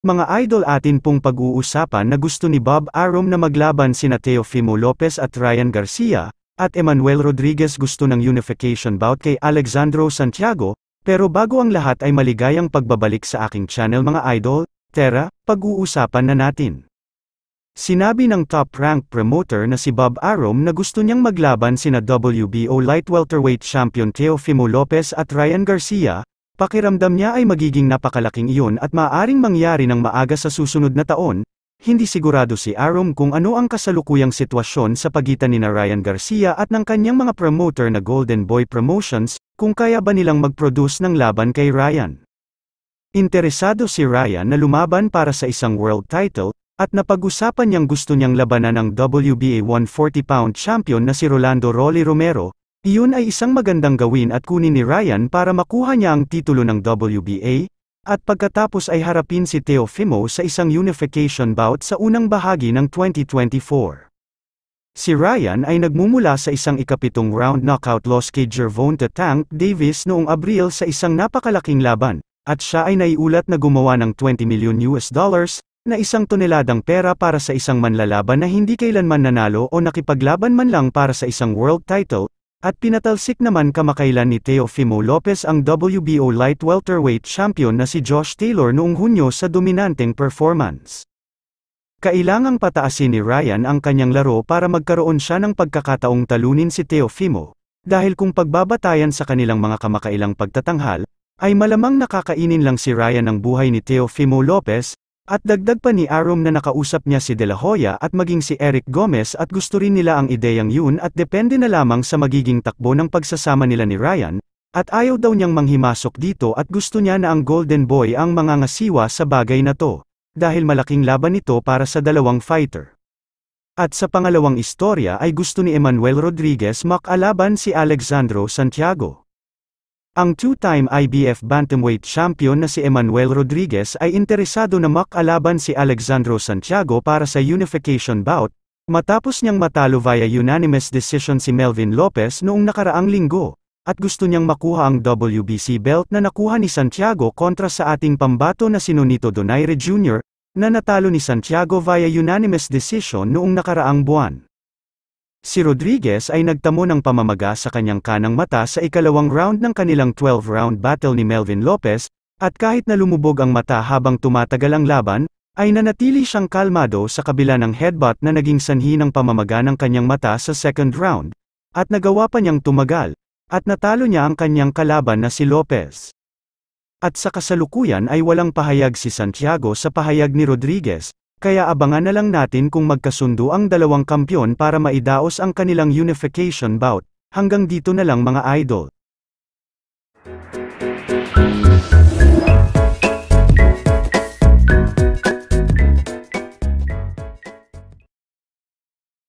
Mga idol, atin pong pag-uusapan na gusto ni Bob Arum na maglaban sina Teofimo Lopez at Ryan Garcia, at Emmanuel Rodriguez gusto ng unification bout kay Alexandro Santiago, pero bago ang lahat ay maligayang pagbabalik sa aking channel mga idol. Tara, pag-uusapan na natin. Sinabi ng top-ranked promoter na si Bob Arum na gusto niyang maglaban sina WBO light welterweight champion Teofimo Lopez at Ryan Garcia. Pakiramdam niya ay magiging napakalaking iyon at maaaring mangyari ng maaga sa susunod na taon. Hindi sigurado si Arum kung ano ang kasalukuyang sitwasyon sa pagitan ni Ryan Garcia at ng kanyang mga promoter na Golden Boy Promotions, kung kaya ba nilang mag-produce ng laban kay Ryan. Interesado si Ryan na lumaban para sa isang world title, at napag-usapan niyang gusto niyang labanan ang WBA 140-pound champion na si Rolando Rolly Romero. Iyon ay isang magandang gawin at kunin ni Ryan para makuha niya ang titulo ng WBA, at pagkatapos ay harapin si Teofimo sa isang unification bout sa unang bahagi ng 2024. Si Ryan ay nagmumula sa isang ikapitong round knockout loss kay Gervonta Tank Davis noong Abril sa isang napakalaking laban, at siya ay naiulat na gumawa ng $20 million na isang toneladang pera para sa isang manlalaban na hindi kailanman nanalo o nakipaglaban man lang para sa isang world title. At pinatalsik naman kamakailan ni Teofimo Lopez ang WBO light welterweight champion na si Josh Taylor noong Hunyo sa dominanteng performance. Kailangang pataasin ni Ryan ang kanyang laro para magkaroon siya ng pagkakataong talunin si Teofimo, dahil kung pagbabatayan sa kanilang mga kamakailang pagtatanghal, ay malamang nakakainin lang si Ryan ang buhay ni Teofimo Lopez. At dagdag pa ni Arum na nakausap niya si De La Hoya at maging si Eric Gomez at gusto rin nila ang ideyang yun at depende na lamang sa magiging takbo ng pagsasama nila ni Ryan, at ayaw daw niyang manghimasok dito at gusto niya na ang Golden Boy ang mangangasiwa sa bagay na to, dahil malaking laban ito para sa dalawang fighter. At sa pangalawang istorya ay gusto ni Emmanuel Rodriguez makalaban si Alexandro Santiago. Ang two-time IBF bantamweight champion na si Emmanuel Rodriguez ay interesado na makalaban si Alexandro Santiago para sa unification bout, matapos niyang matalo via unanimous decision si Melvin Lopez noong nakaraang linggo, at gusto niyang makuha ang WBC belt na nakuha ni Santiago kontra sa ating pambato na si Nonito Donaire Jr., na natalo ni Santiago via unanimous decision noong nakaraang buwan. Si Rodriguez ay nagtamo ng pamamaga sa kanyang kanang mata sa ikalawang round ng kanilang 12-round battle ni Melvin Lopez, at kahit na lumubog ang mata habang tumatagal ang laban, ay nanatili siyang kalmado sa kabila ng headbutt na naging sanhi ng pamamaga ng kanyang mata sa second round, at nagawa pa niyang tumagal, at natalo niya ang kanyang kalaban na si Lopez. At sa kasalukuyan ay walang pahayag si Santiago sa pahayag ni Rodriguez, kaya abangan na lang natin kung magkasundo ang dalawang kampyon para maidaos ang kanilang unification bout. Hanggang dito na lang mga idol.